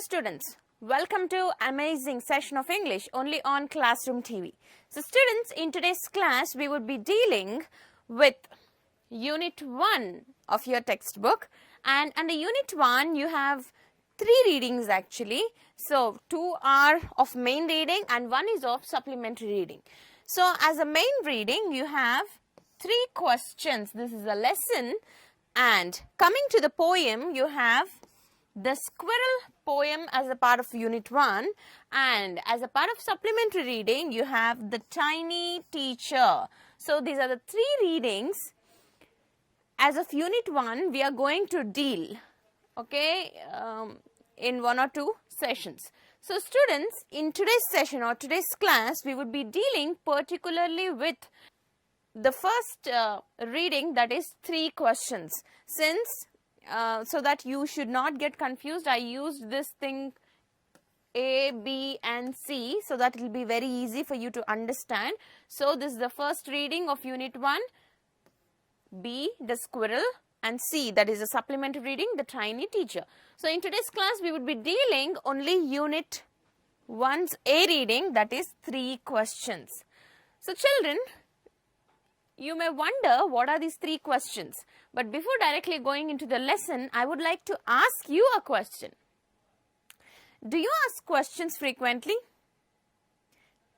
students, welcome to amazing session of English only on Classroom TV. So students, in today's class we would be dealing with Unit 1 of your textbook, and under Unit 1 you have 3 readings actually. So 2 are of main reading and 1 is of supplementary reading. So as a main reading you have 3 questions. This is a lesson, and coming to the poem you have the squirrel poem as a part of Unit 1, and as a part of supplementary reading you have the tiny teacher. So these are the 3 readings. As of Unit 1 we are going to deal in 1 or 2 sessions. So students, in today's session or today's class we would be dealing particularly with the first reading, that is 3 questions. Since so that you should not get confused, I used this thing A, B and C so that it will be very easy for you to understand. So this is the first reading of Unit 1, B, the squirrel, and C, that is a supplementary reading, the tiny teacher. So in today's class we would be dealing only Unit 1's A reading, that is 3 questions. So children, you may wonder what are these 3 questions, but before directly going into the lesson, I would like to ask you a question. Do you ask questions frequently?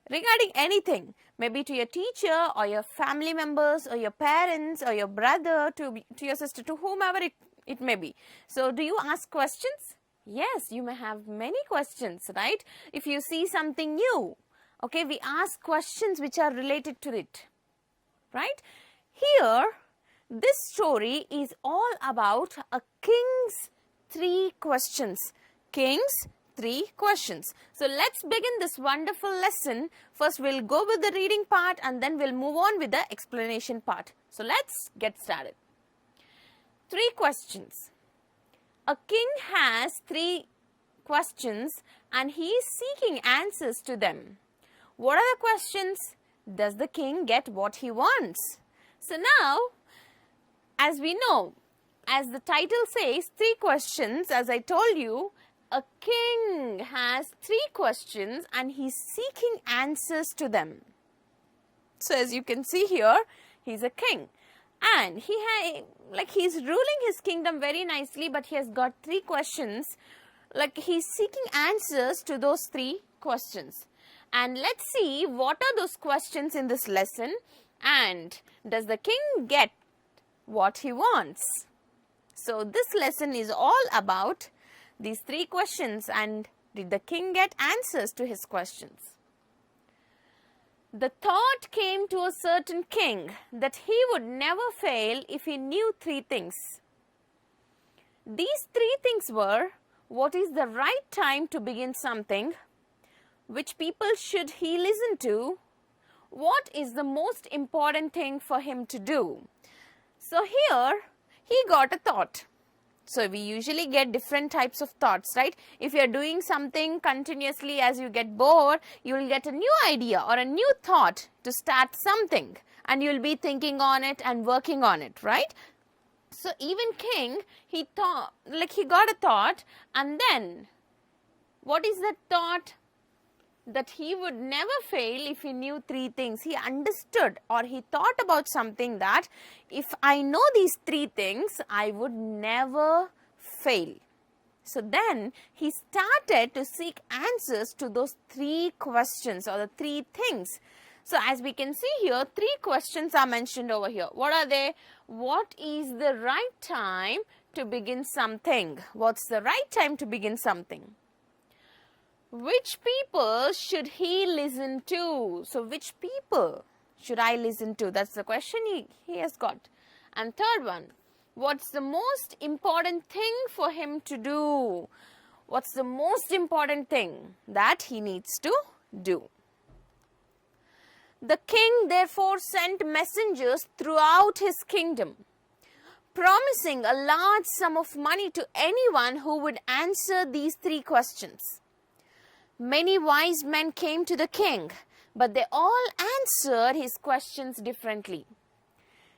Regarding anything, maybe to your teacher or your family members or your parents or your brother, to your sister, to whomever it may be. So do you ask questions? Yes, you may have many questions, right? If you see something new, okay, we ask questions which are related to it. Right? Here, this story is all about a king's 3 questions. King's 3 questions. So, let's begin this wonderful lesson. First, we'll go with the reading part and then we'll move on with the explanation part. So, let's get started. 3 questions. A king has 3 questions and he is seeking answers to them. What are the questions? Does the king get what he wants? So now, as we know, as the title says, 3 questions, as I told you, a king has 3 questions and he's seeking answers to them. So as you can see here, he's a king and he's ruling his kingdom very nicely, but he has got 3 questions. Like he's seeking answers to those 3 questions. And let's see what are those questions in this lesson, and does the king get what he wants? So this lesson is all about these 3 questions, and did the king get answers to his questions? The thought came to a certain king that he would never fail if he knew 3 things. These 3 things were: what is the right time to begin something? Which people should he listen to? What is the most important thing for him to do? So here he got a thought. So we usually get different types of thoughts, right? If you are doing something continuously, as you get bored, you will get a new idea or a new thought to start something, and you will be thinking on it and working on it, right? So even king, he got a thought, and then what is that thought? That he would never fail if he knew 3 things. He understood, or he thought about something, that if I know these 3 things, I would never fail. So then he started to seek answers to those 3 questions or the 3 things. So as we can see here, 3 questions are mentioned over here. What are they? What is the right time to begin something? What's the right time to begin something? Which people should he listen to? So which people should I listen to? That's the question he has got. And third one, what's the most important thing for him to do? What's the most important thing that he needs to do? The king therefore sent messengers throughout his kingdom, promising a large sum of money to anyone who would answer these 3 questions. Many wise men came to the king, but they all answered his questions differently.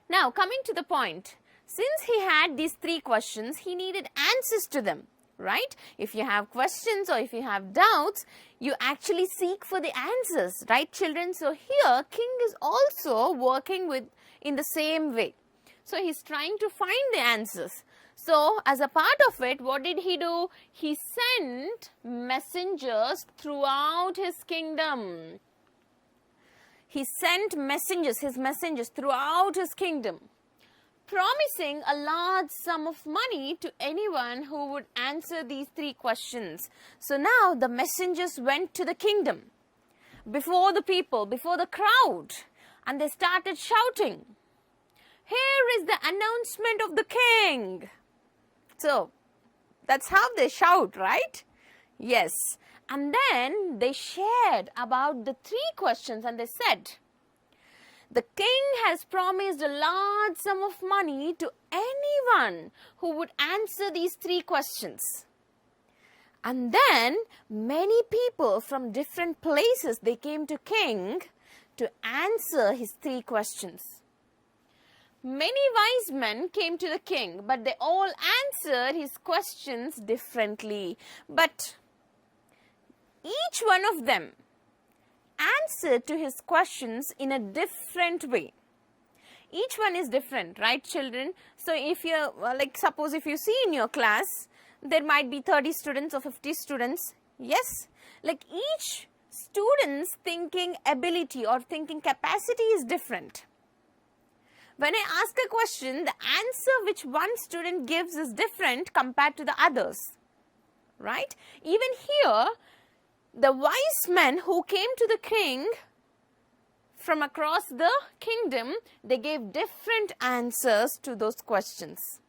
Now, coming to the point, since he had these 3 questions, he needed answers to them. right? If you have questions or if you have doubts, you actually seek for the answers, right, children? So here, king is also working in the same way. So he's trying to find the answers. So as a part of it, what did he do? He sent messengers throughout his kingdom. He sent messengers, his messengers throughout his kingdom, promising a large sum of money to anyone who would answer these 3 questions. So now the messengers went to the kingdom, before the people, before the crowd, and they started shouting, "Here is the announcement of the king." So that's how they shout, right? Yes. And then they shared about the 3 questions, and they said, "The king has promised a large sum of money to anyone who would answer these 3 questions." And then many people from different places, they came to king to answer his 3 questions. Many wise men came to the king, but they all answered his questions differently. But each one of them answered to his questions in a different way. Each one is different, right, children? So if you're, suppose if you see in your class, there might be 30 students or 50 students. Yes? Like each student's thinking ability or thinking capacity is different. When I ask a question, the answer which one student gives is different compared to the others, right? Even here, the wise men who came to the king from across the kingdom, they gave different answers to those questions.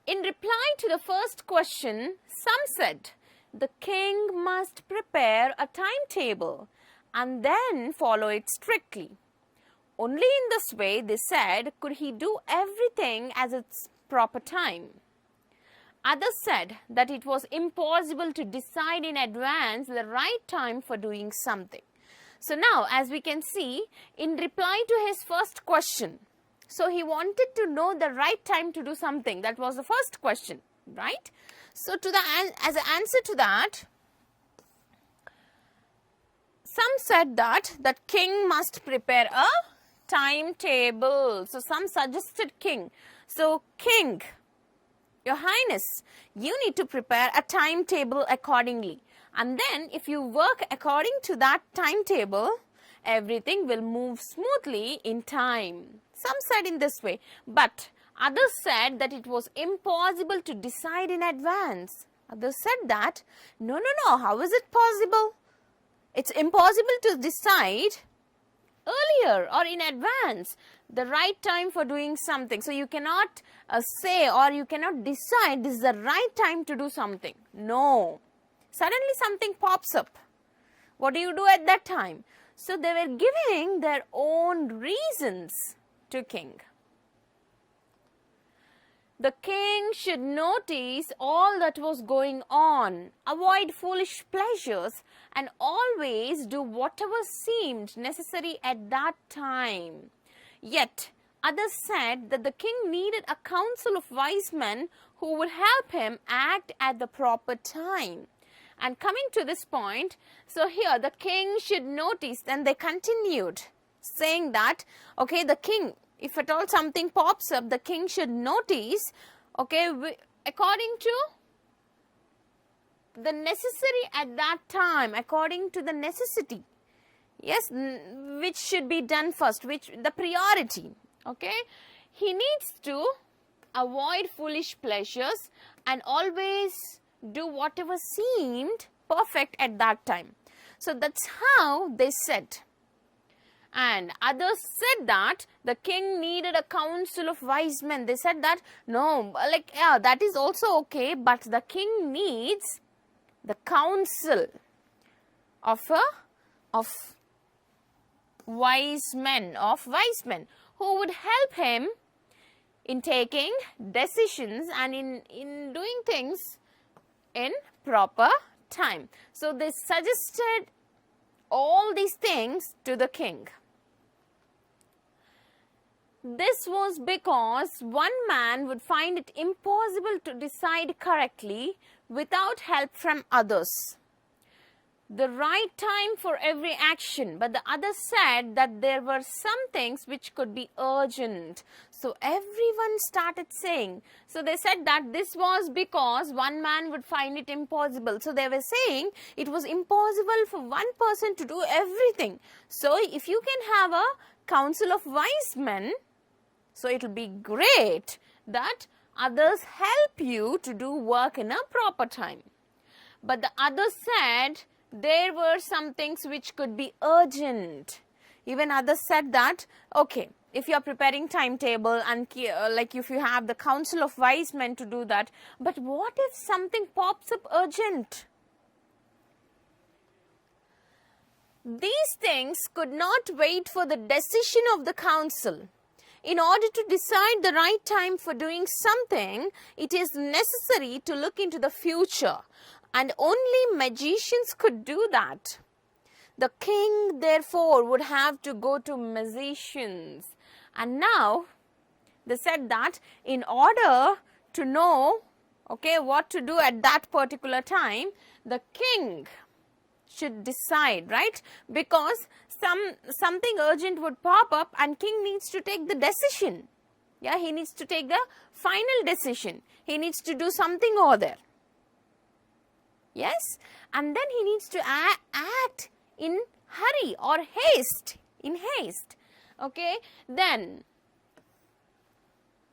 In reply to the first question, some said, "The king must prepare a timetable and then follow it strictly. Only in this way," they said, "could he do everything at its proper time." Others said that it was impossible to decide in advance the right time for doing something. So now, as we can see, in reply to his first question, so he wanted to know the right time to do something. That was the first question, right? So as an answer to that, some said that king must prepare a timetable. So some suggested king. So king, Your Highness, you need to prepare a timetable accordingly. And then if you work according to that timetable, everything will move smoothly in time. Some said in this way, but others said that it was impossible to decide in advance. Others said that, no, how is it possible? It's impossible to decide earlier or in advance the right time for doing something. So you cannot say or you cannot decide this is the right time to do something. No. Suddenly something pops up. What do you do at that time? So they were giving their own reasons to king. The king should notice all that was going on, avoid foolish pleasures, and always do whatever seemed necessary at that time. Yet, others said that the king needed a council of wise men who would help him act at the proper time. And coming to this point, so here the king should notice, and they continued saying that, okay, the king, if at all something pops up, the king should notice, okay, according to the necessary at that time, according to the necessity, yes, which should be done first, which the priority, okay. He needs to avoid foolish pleasures and always do whatever seemed perfect at that time. So that's how they said. And others said that the king needed a council of wise men. They said that, no, that is also okay, but the king needs the council of wise men who would help him in taking decisions and in doing things in proper time. So they suggested all these things to the king. This was because one man would find it impossible to decide correctly without help from others. The right time for every action, but the other said that there were some things which could be urgent. So everyone started saying, so they said that this was because one man would find it impossible. So they were saying it was impossible for one person to do everything. So if you can have a council of wise men, so it will be great that others help you to do work in a proper time. But the others said there were some things which could be urgent. Even others said that, okay, if you are preparing timetable and like if you have the council of wise men to do that, but what if something pops up urgent? These things could not wait for the decision of the council. In order to decide the right time for doing something, it is necessary to look into the future. And only magicians could do that. The king, therefore, would have to go to magicians. And now, they said that in order to know, okay, what to do at that particular time, the king should decide, right? Because something urgent would pop up and king needs to take the decision. Yeah, he needs to take the final decision. He needs to do something or other. Yes, and then he needs to act in hurry or haste, in haste. Okay, then,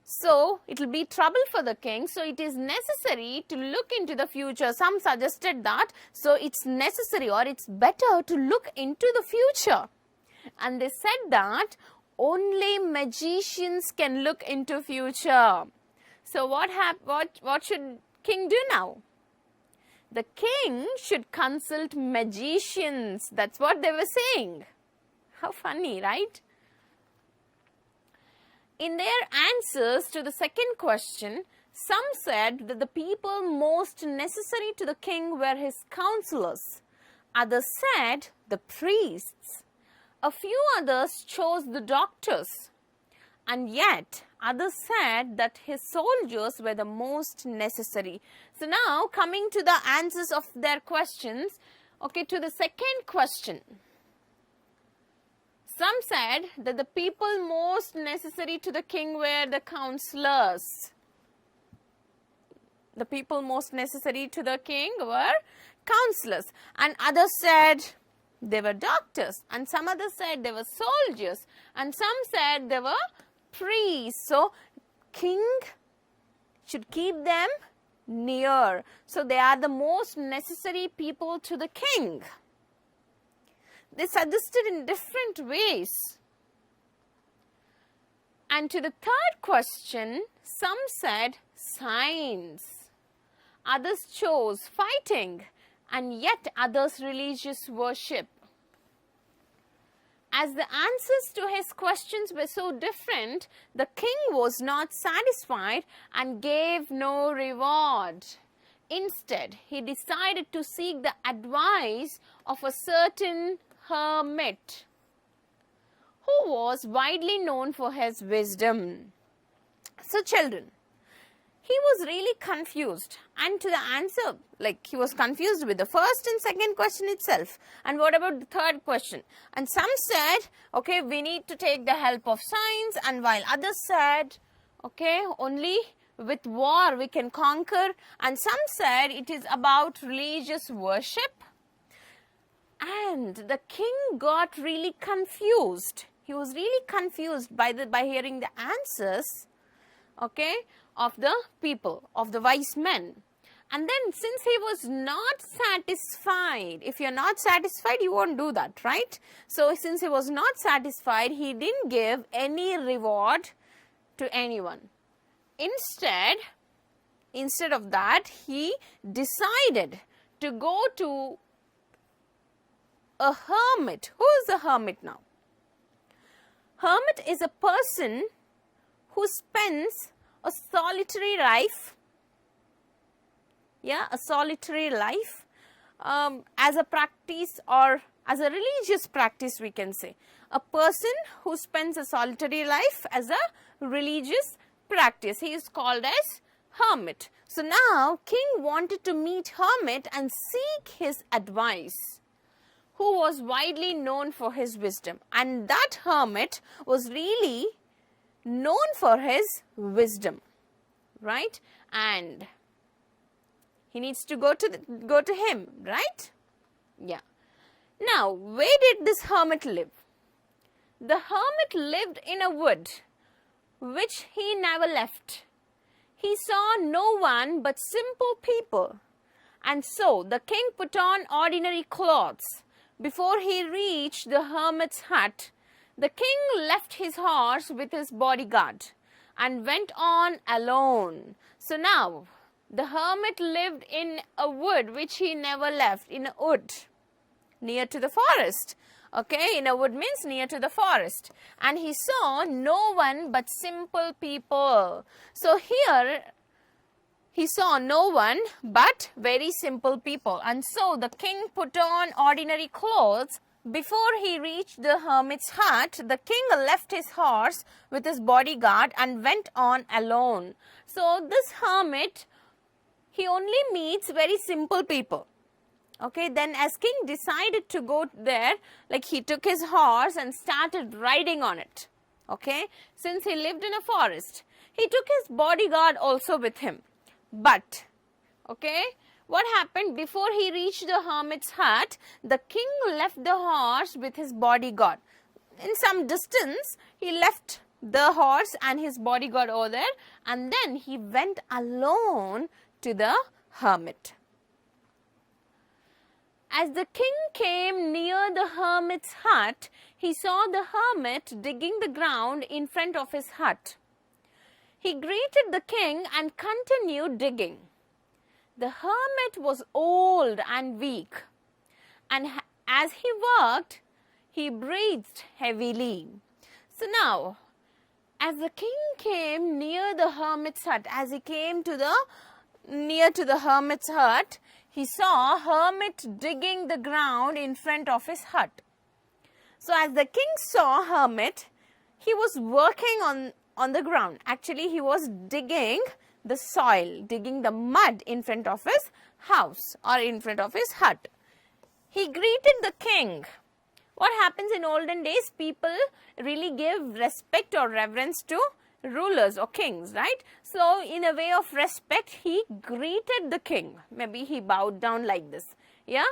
so it will be trouble for the king. So it is necessary to look into the future. Some suggested that, so it's necessary or it's better to look into the future. And they said that only magicians can look into future. So what should king do now? The king should consult magicians. That's what they were saying. How funny, right? In their answers to the second question, some said that the people most necessary to the king were his counselors. Others said the priests. A few others chose the doctors. And yet, others said that his soldiers were the most necessary. So now, coming to the answers of their questions, okay, to the second question. Some said that the people most necessary to the king were the counselors. The people most necessary to the king were counselors. And others said they were doctors. And some others said they were soldiers. And some said they were priests. So, king should keep them near. So, they are the most necessary people to the king. They suggested in different ways. And to the third question, some said science. Others chose fighting. And yet others religious worship. As the answers to his questions were so different, the king was not satisfied and gave no reward. Instead, he decided to seek the advice of a certain hermit who was widely known for his wisdom. So, children, he was really confused, and to the answer, like he was confused with the first and second question itself. And what about the third question? And some said, okay, we need to take the help of science, and while others said, okay, only with war we can conquer, and some said it is about religious worship. And the king got really confused. He was really confused by hearing the answers, okay, of the people, of the wise men. And then since he was not satisfied, if you're not satisfied, you won't do that, right? So since he was not satisfied, he didn't give any reward to anyone. Instead of that, he decided to go to a hermit. Who is a hermit now? Hermit is a person who spends a solitary life, a solitary life as a practice or as a religious practice, we can say. a person who spends a solitary life as a religious practice. He is called as hermit. So now king wanted to meet hermit and seek his advice, who was widely known for his wisdom. And that hermit was really known for his wisdom, right? And he needs to go to him, right? Yeah. Now, where did this hermit live? The hermit lived in a wood, which he never left. He saw no one but simple people. And so the king put on ordinary clothes. Before he reached the hermit's hut, the king left his horse with his bodyguard and went on alone. So now, the hermit lived in a wood which he never left, in a wood, near to the forest. Okay, in a wood means near to the forest. And he saw no one but simple people. So here, he saw no one but very simple people. And so the king put on ordinary clothes. Before he reached the hermit's hut, the king left his horse with his bodyguard and went on alone. So this hermit, he only meets very simple people. Okay, then as king decided to go there, like he took his horse and started riding on it. Okay, since he lived in a forest, he took his bodyguard also with him. But, okay, what happened before he reached the hermit's hut? The king left the horse with his bodyguard. In some distance, he left the horse and his bodyguard over there, and then he went alone to the hermit. As the king came near the hermit's hut, he saw the hermit digging the ground in front of his hut. He greeted the king and continued digging. The hermit was old and weak, and as he worked, he breathed heavily. So now, as the king came near the hermit's hut, as he came near to the hermit's hut, he saw hermit digging the ground in front of his hut. So as the king saw hermit, he was working on the ground. Actually, he was digging the soil, digging the mud in front of his house or in front of his hut. He greeted the king. What happens in olden days? People really give respect or reverence to rulers or kings, right? So in a way of respect, he greeted the king. Maybe he bowed down like this, yeah?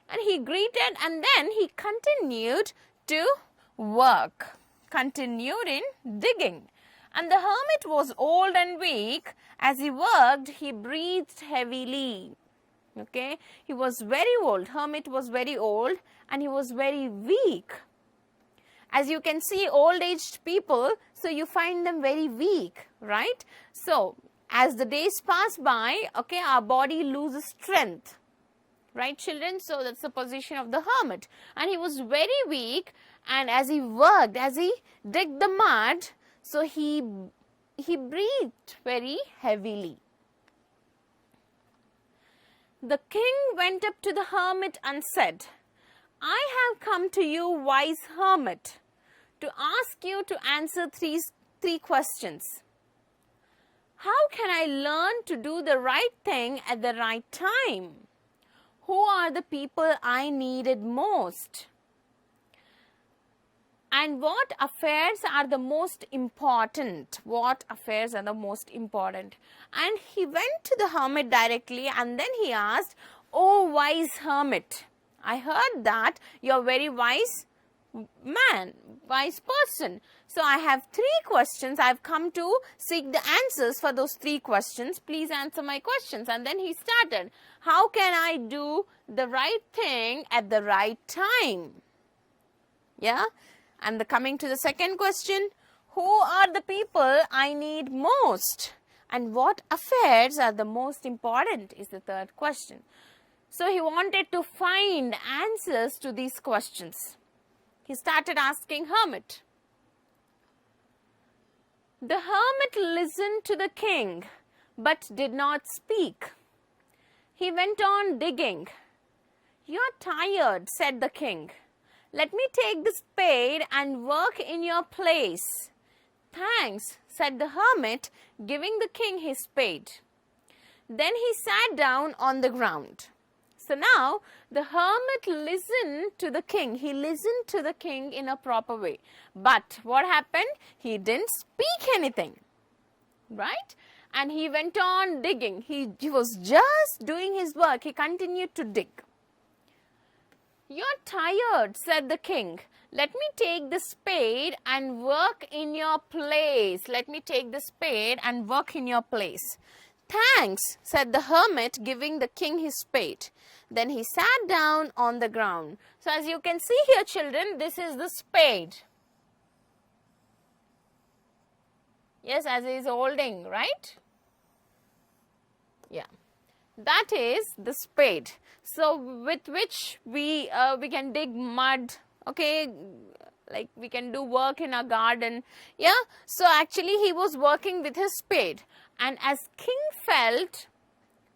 And he greeted, and then he continued to work, continued in digging. And the hermit was old and weak. As he worked, he breathed heavily. Okay, he was very old. Hermit was very old and he was very weak. As you can see, old-aged people, so you find them very weak, right? So, as the days pass by, okay, our body loses strength, right, children? So, that's the position of the hermit. And he was very weak, and as he worked, as he digged the mud, so he breathed very heavily. The king went up to the hermit and said, "I have come to you, wise hermit, to ask you to answer three questions. How can I learn to do the right thing at the right time? Who are the people I needed most? And what affairs are the most important?" What affairs are the most important? And he went to the hermit directly and then he asked, "Oh, wise hermit, I heard that you're very wise man, wise person. So I have 3 questions. I've come to seek the answers for those 3 questions. Please answer my questions." And then he started, "How can I do the right thing at the right time?" Yeah. And coming to the second question, who are the people I need most? And what affairs are the most important is the third question. So he wanted to find answers to these questions. He started asking hermit. The hermit listened to the king, but did not speak. He went on digging. "You're tired," said the king. Let me take the spade and work in your place. Thanks, said the hermit, giving the king his spade. Then he sat down on the ground. So now the hermit listened to the king. He listened to the king in a proper way. But what happened? He didn't speak anything. Right? And he went on digging. He was just doing his work. He continued to dig. You're tired, said the king. Let me take the spade and work in your place. Let me take the spade and work in your place. Thanks, said the hermit, giving the king his spade. Then he sat down on the ground. So as you can see here, children, this is the spade. Yes, as he is holding, right? Yeah. That is the spade. So with which we can dig mud, okay, like we can do work in a garden. Yeah. So actually he was working with his spade. And as king felt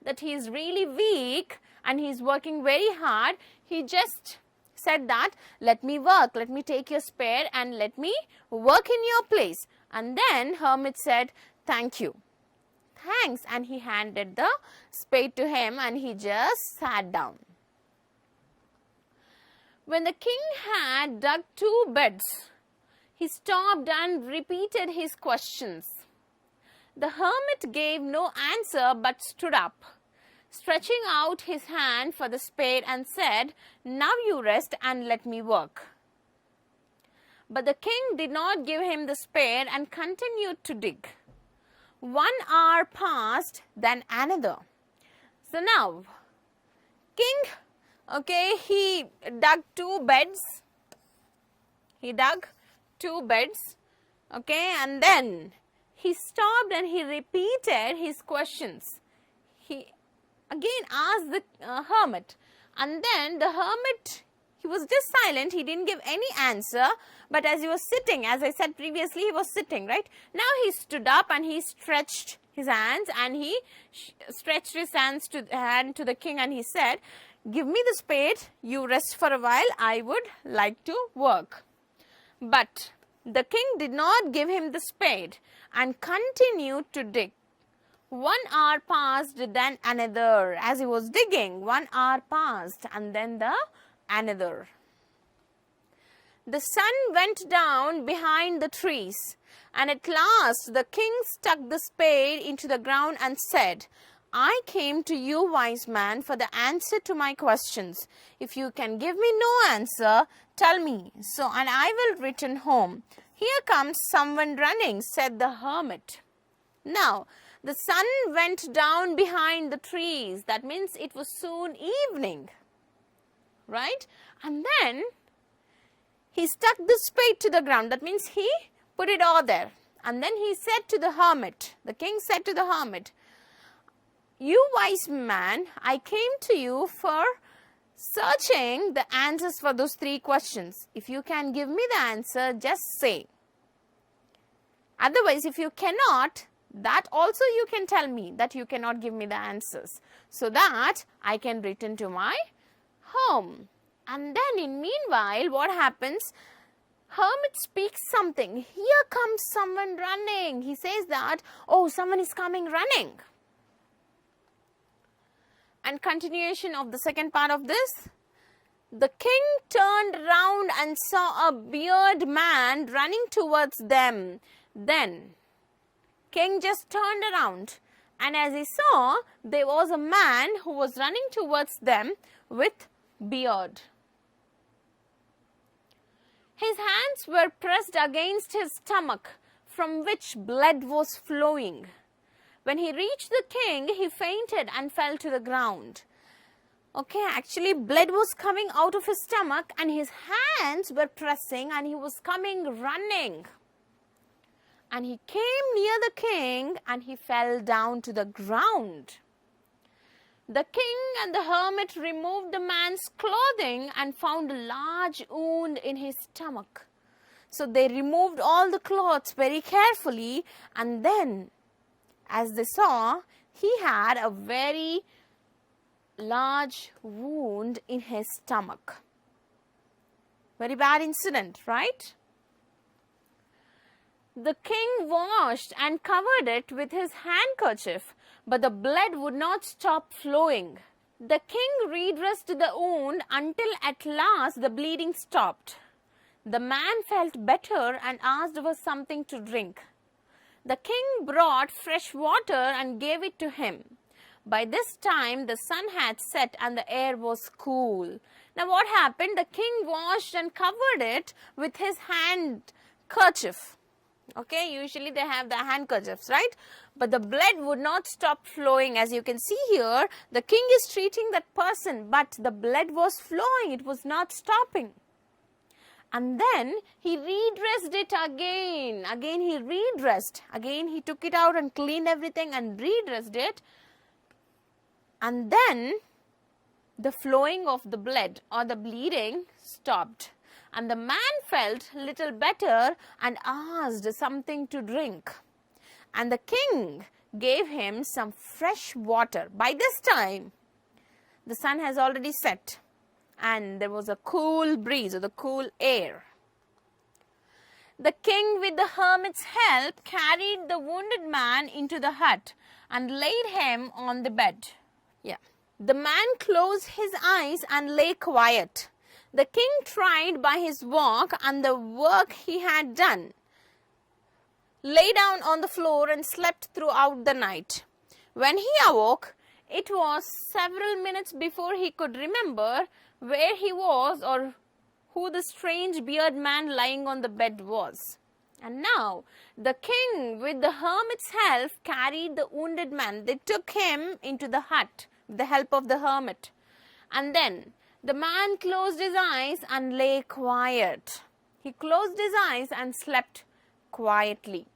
that he is really weak and he is working very hard, he just said that, let me work, let me take your spade and let me work in your place. And then hermit said, thank you. Thanks. And he handed the spade to him and he just sat down. When the king had dug 2 beds, he stopped and repeated his questions. The hermit gave no answer but stood up, stretching out his hand for the spade and said, now you rest and let me work. But the king did not give him the spade and continued to dig. 1 hour passed, then another. So now, king, okay, he dug 2 beds. He dug 2 beds, okay, and then he stopped and he repeated his questions. He again asked the hermit, and then the hermit, he was just silent. He didn't give any answer. But as he was sitting, as I said previously, he was sitting, right? Now he stood up and he stretched his hands and he stretched his hands to the king and he said, give me the spade, you rest for a while, I would like to work. But the king did not give him the spade and continued to dig. 1 hour passed, then another. As he was digging, 1 hour passed and then another. The sun went down behind the trees, and at last the king stuck the spade into the ground and said, I came to you, wise man, for the answer to my questions. If you can give me no answer, tell me, so and I will return home. Here comes someone running, said the hermit. Now, the sun went down behind the trees. That means it was soon evening, right? And then he stuck the spade to the ground. That means he put it all there. And then he said to the hermit, the king said to the hermit, you wise man, I came to you for searching the answers for those 3 questions. If you can give me the answer, just say. Otherwise, if you cannot, that also you can tell me that you cannot give me the answers, so that I can return to my home. And then in meanwhile, what happens? Hermit speaks something. Here comes someone running. He says that, oh, someone is coming running. And continuation of the second part of this. The king turned round and saw a bearded man running towards them. Then, king just turned around, and as he saw, there was a man who was running towards them with beard. His hands were pressed against his stomach, from which blood was flowing. When he reached the king, he fainted and fell to the ground. Okay, actually blood was coming out of his stomach and his hands were pressing and he was coming running. And he came near the king and he fell down to the ground. The king and the hermit removed the man's clothing and found a large wound in his stomach. So they removed all the clothes very carefully, and then as they saw, he had a very large wound in his stomach. Very bad incident, right? The king washed and covered it with his handkerchief, but the blood would not stop flowing. The king redressed the wound until at last the bleeding stopped. The man felt better and asked for something to drink. The king brought fresh water and gave it to him. By this time the sun had set and the air was cool. Now what happened? The king washed and covered it with his handkerchief. Okay, usually they have the handkerchiefs, right? But the blood would not stop flowing. As you can see here, the king is treating that person, but the blood was flowing. It was not stopping. And then he redressed it again. Again he redressed. Again he took it out and cleaned everything and redressed it. And then the flowing of the blood or the bleeding stopped. And the man felt little better and asked something to drink. And the king gave him some fresh water. By this time, the sun has already set and there was a cool breeze or the cool air. The king, with the hermit's help, carried the wounded man into the hut and laid him on the bed. The man closed his eyes and lay quiet. The king tried by his walk and the work he had done, lay down on the floor and slept throughout the night. When he awoke, it was several minutes before he could remember where he was or who the strange bearded man lying on the bed was. And now the king, with the hermit's help, carried the wounded man. They took him into the hut with the help of the hermit. And then the man closed his eyes and lay quiet. He closed his eyes and slept quietly.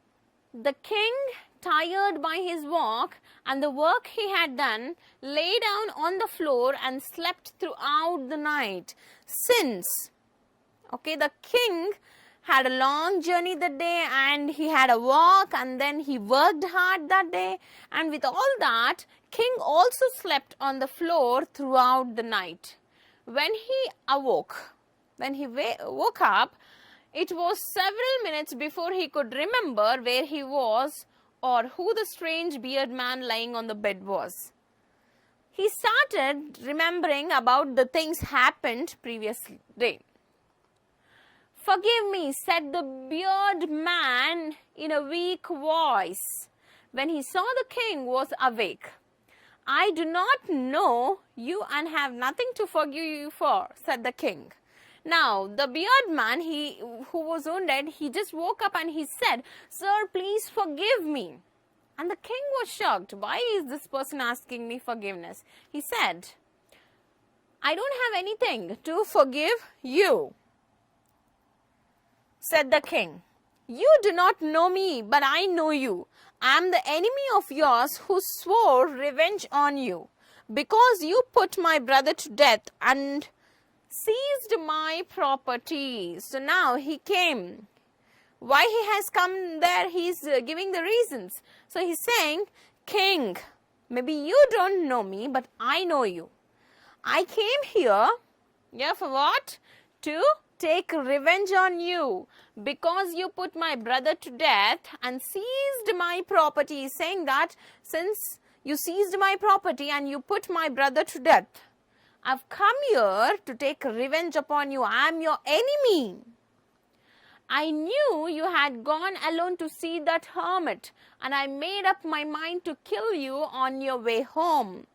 The king, tired by his walk and the work he had done, lay down on the floor and slept throughout the night. Since, the king had a long journey that day and he had a walk and then he worked hard that day, and with all that, king also slept on the floor throughout the night. When he awoke, woke up, it was several minutes before he could remember where he was or who the strange bearded man lying on the bed was. He started remembering about the things happened previous day. "Forgive me," said the bearded man in a weak voice when he saw the king was awake. "I do not know you and have nothing to forgive you for," said the king. Now, the bearded man, who was wounded, he just woke up and he said, "Sir, please forgive me." And the king was shocked. Why is this person asking me forgiveness? He said, "I don't have anything to forgive you," said the king. "You do not know me, but I know you. I am the enemy of yours who swore revenge on you because you put my brother to death and seized my property." So now he came. Why he has come there, he's giving the reasons. So he's saying, "King, maybe you don't know me, but I know you. I came here, for what? To take revenge on you because you put my brother to death and seized my property." He's saying that since you seized my property and you put my brother to death, I've come here to take revenge upon you. I am your enemy. I knew you had gone alone to see that hermit, and I made up my mind to kill you on your way home.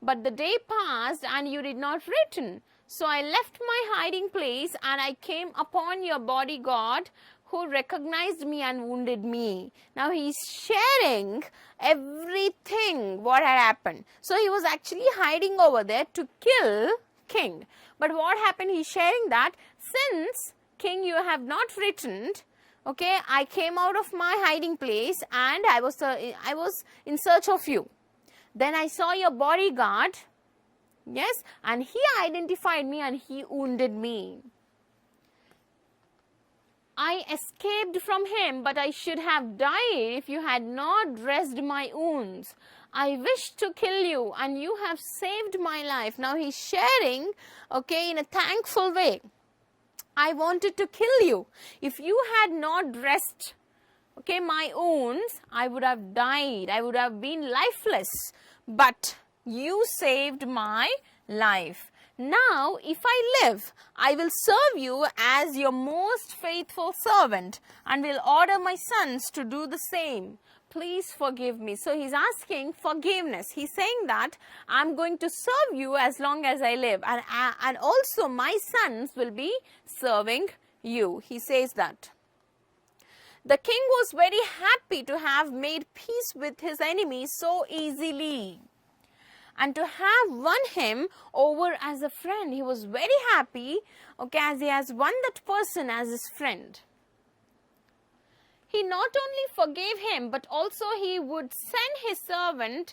But the day passed and you did not return. So I left my hiding place and I came upon your bodyguard who recognized me and wounded me. Now he's sharing everything what had happened. So he was actually hiding over there to kill king. But what happened? He's sharing that since king you have not returned, I came out of my hiding place and I was in search of you. Then I saw your bodyguard, and he identified me and he wounded me. I escaped from him, but I should have died if you had not dressed my wounds. I wished to kill you and you have saved my life. Now he's sharing, in a thankful way. I wanted to kill you. If you had not dressed, okay, my wounds, I would have died. I would have been lifeless. But you saved my life. Now, if I live, I will serve you as your most faithful servant and will order my sons to do the same. Please forgive me. So he's asking forgiveness. He's saying that I'm going to serve you as long as I live, and also my sons will be serving you. He says that. The king was very happy to have made peace with his enemy so easily and to have won him over as a friend. He was very happy, okay, as he has won that person as his friend. He not only forgave him, but also he would send his servants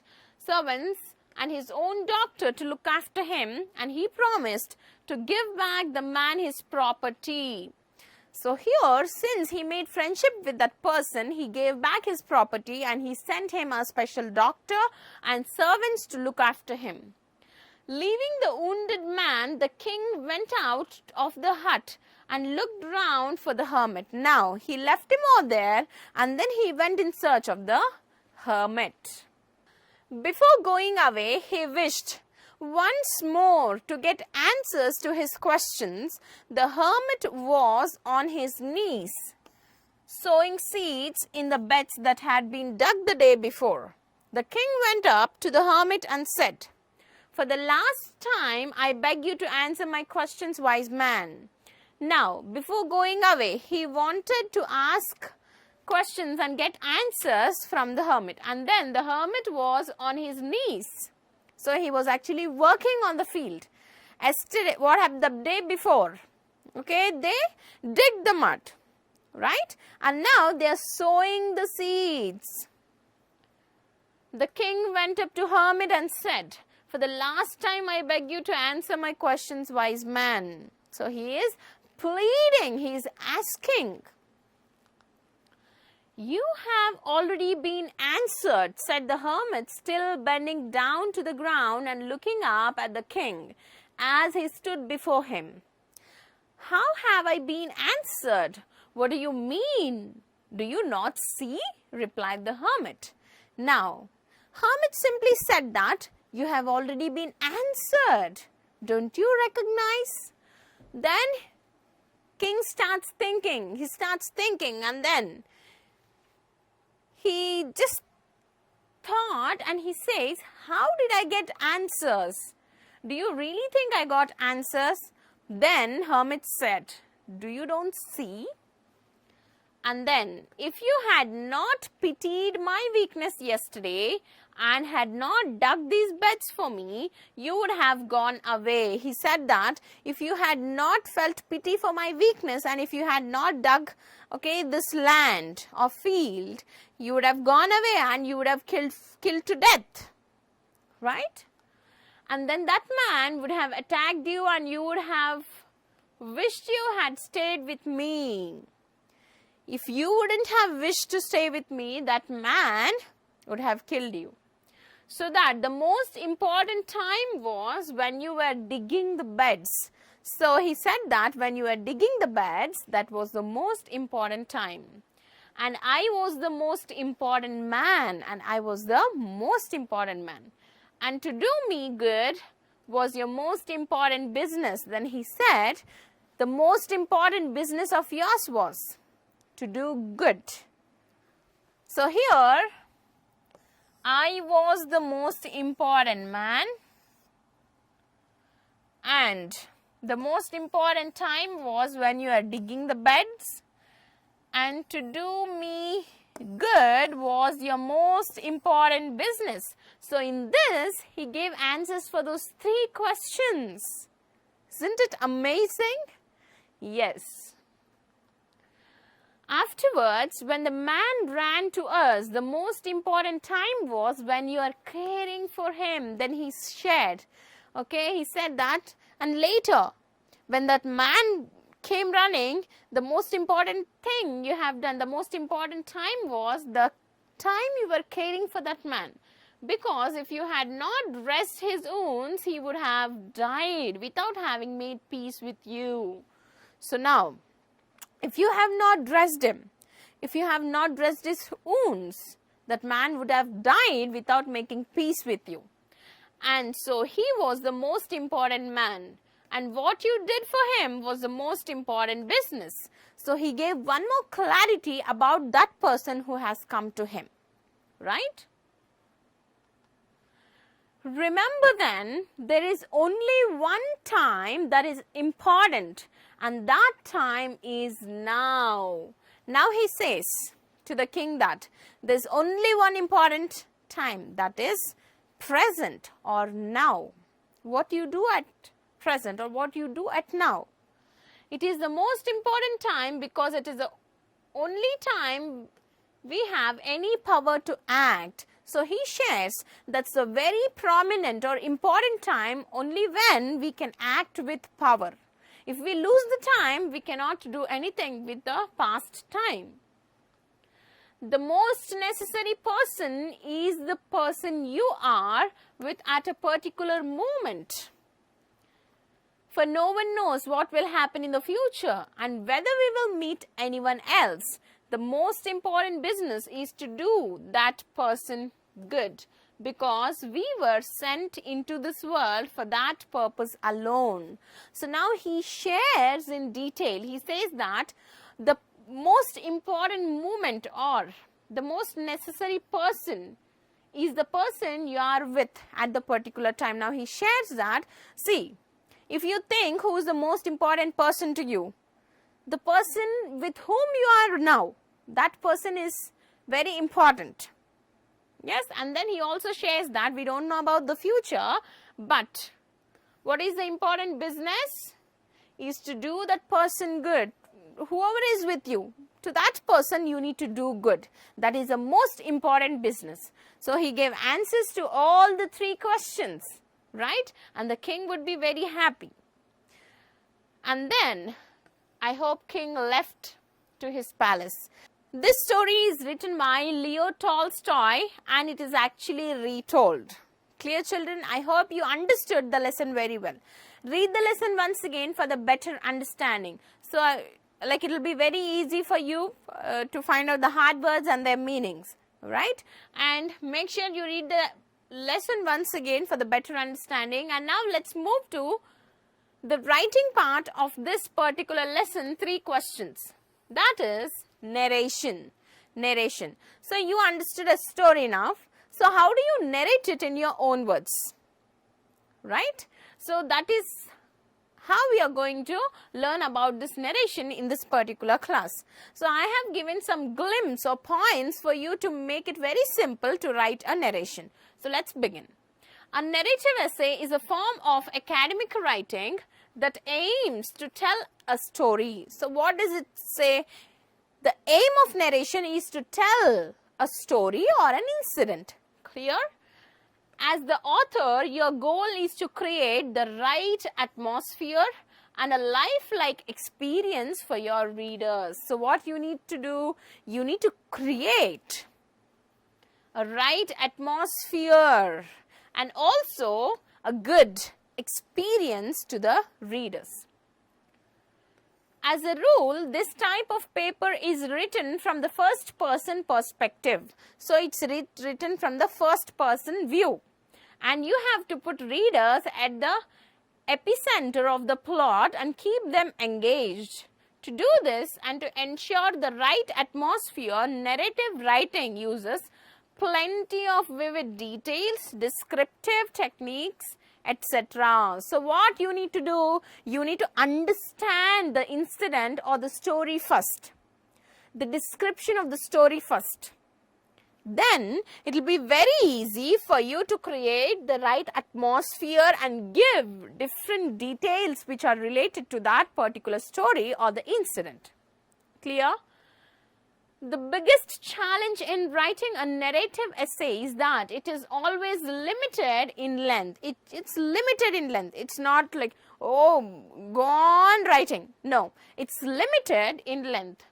and his own doctor to look after him, and he promised to give back the man his property. So here, since he made friendship with that person, he gave back his property and he sent him a special doctor and servants to look after him. Leaving the wounded man, the king went out of the hut and looked round for the hermit. Now, he left him all there and then he went in search of the hermit. Before going away, he wished once more to get answers to his questions. The hermit was on his knees, sowing seeds in the beds that had been dug the day before. The king went up to the hermit and said, "For the last time, I beg you to answer my questions, wise man." Now, before going away, he wanted to ask questions and get answers from the hermit. And then the hermit was on his knees. So he was actually working on the field. Yesterday, what happened the day before? Okay, they dig the mud, right? And now they are sowing the seeds. The king went up to hermit and said, "For the last time, I beg you to answer my questions, wise man." So he is pleading, he is asking. "You have already been answered," said the hermit, still bending down to the ground and looking up at the king as he stood before him. "How have I been answered? What do you mean? Do you not see?" replied the hermit. Now, hermit simply said that, "You have already been answered. Don't you recognize?" Then king starts thinking. He starts thinking and then he just thought and he says, "How did I get answers? Do you really think I got answers?" Then hermit said, "Do you don't see? And then, if you had not pitied my weakness yesterday and had not dug these beds for me, you would have gone away." He said that if you had not felt pity for my weakness and if you had not dug, okay, this land or field, you would have gone away and you would have killed to death, right? And then that man would have attacked you and you would have wished you had stayed with me. If you wouldn't have wished to stay with me, that man would have killed you. So that the most important time was when you were digging the beds. So he said that when you were digging the beds, that was the most important time. And I was the most important man, and I was the most important man. And to do me good was your most important business. Then he said, the most important business of yours was to do good. So here, I was the most important man, and the most important time was when you are digging the beds, and to do me good was your most important business. So in this, he gave answers for those 3 questions. Isn't it amazing? Yes. Afterwards, when the man ran to us, the most important time was when you are caring for him. Then he shared, okay, he said that. And later, when that man came running, the most important thing you have done, the most important time was the time you were caring for that man. Because if you had not dressed his wounds, he would have died without having made peace with you. So now, if you have not dressed him, if you have not dressed his wounds, that man would have died without making peace with you. And so he was the most important man. And what you did for him was the most important business. So he gave one more clarity about that person who has come to him. Right? Remember then, there is only one time that is important, and that time is now. Now he says to the king that there is only one important time, that is present or now. What you do at present or what you do at now. It is the most important time because it is the only time we have any power to act. So he shares that's a very prominent or important time only when we can act with power. If we lose the time, we cannot do anything with the past time. The most necessary person is the person you are with at a particular moment. For no one knows what will happen in the future and whether we will meet anyone else. The most important business is to do that person good, because we were sent into this world for that purpose alone. So now he shares in detail. He says that the most important moment or the most necessary person is the person you are with at the particular time. Now he shares that, see, if you think who is the most important person to you, the person with whom you are now, that person is very important. Yes, and then he also shares that we don't know about the future, but what is the important business is to do that person good. Whoever is with you, to that person you need to do good. That is the most important business. So he gave answers to all the 3 questions, right? And the king would be very happy. And then I hope king left to his palace. This story is written by Leo Tolstoy and it is actually retold. Clear, children? I hope you understood the lesson very well. Read the lesson once again for the better understanding. So, like, it will be very easy for you to find out the hard words and their meanings, right? And make sure you read the lesson once again for the better understanding. And now let's move to the writing part of this particular lesson, 3 questions. That is narration. Narration. So you understood a story now. So how do you narrate it in your own words? Right? So that is how we are going to learn about this narration in this particular class. So I have given some glimpse or points for you to make it very simple to write a narration. So let's begin. A narrative essay is a form of academic writing that aims to tell a story. So what does it say? The aim of narration is to tell a story or an incident. Clear? As the author, your goal is to create the right atmosphere and a lifelike experience for your readers. So what you need to do? You need to create a right atmosphere and also a good experience to the readers. As a rule, this type of paper is written from the first person perspective. So it's written from the first person view. And you have to put readers at the epicenter of the plot and keep them engaged. To do this and to ensure the right atmosphere, narrative writing uses plenty of vivid details, descriptive techniques, etc. So what you need to do? You need to understand the incident or the story first. The description of the story first. Then it will be very easy for you to create the right atmosphere and give different details which are related to that particular story or the incident. Clear? The biggest challenge in writing a narrative essay is that it is always limited in length. It's limited in length. It's not like, oh, go on writing. No, it's limited in length.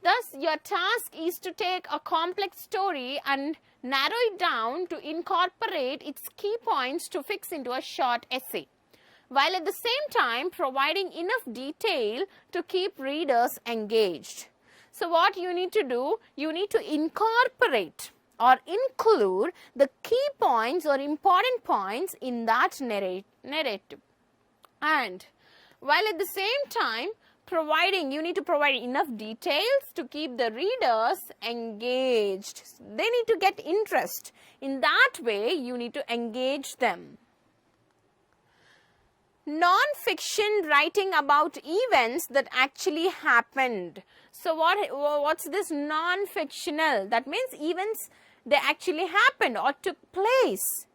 Thus, your task is to take a complex story and narrow it down to incorporate its key points to fix into a short essay. while at the same time providing enough detail to keep readers engaged. So what you need to do, you need to incorporate or include the key points or important points in that narrative. And while at the same time you need to provide enough details to keep the readers engaged. They need to get interest. In that way, you need to engage them. Non-fiction writing about events that actually happened. So what's this non-fictional? That means events that actually happened or took place.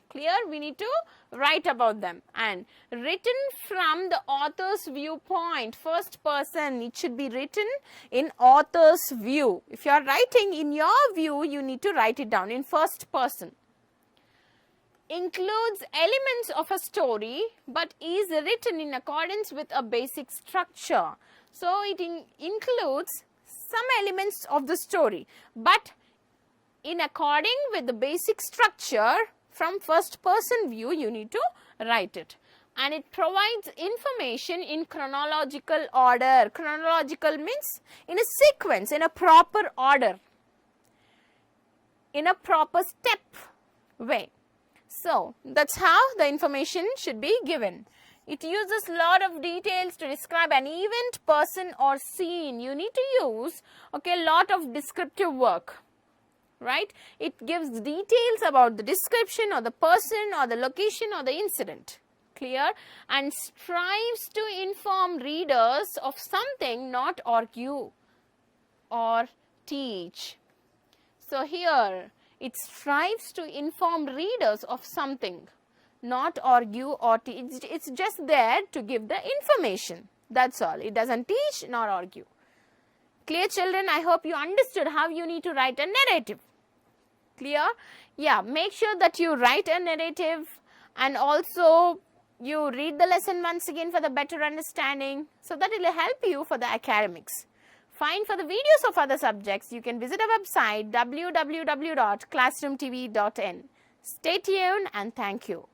Clear? We need to write about them. And written from the author's viewpoint, first person. It should be written in author's view. If you are writing in your view, you need to write it down in first person. Includes elements of a story but is written in accordance with a basic structure. So it includes some elements of the story but in according with the basic structure. From first person view, you need to write it. And it provides information in chronological order. Chronological means in a sequence, in a proper order, in a proper step way. So that's how the information should be given. It uses a lot of details to describe an event, person or scene. You need to use a lot of descriptive work. Right? It gives details about the description or the person or the location or the incident. Clear? And strives to inform readers of something, not argue or teach. So here, it strives to inform readers of something, not argue or teach. It's just there to give the information. That's all. It doesn't teach nor argue. Clear, children? I hope you understood how you need to write a narrative. Clear? Yeah, make sure that you write a narrative and also you read the lesson once again for the better understanding, so that it will help you for the academics. Fine, for the videos of other subjects, you can visit our website www.classroomtv.in. Stay tuned and thank you.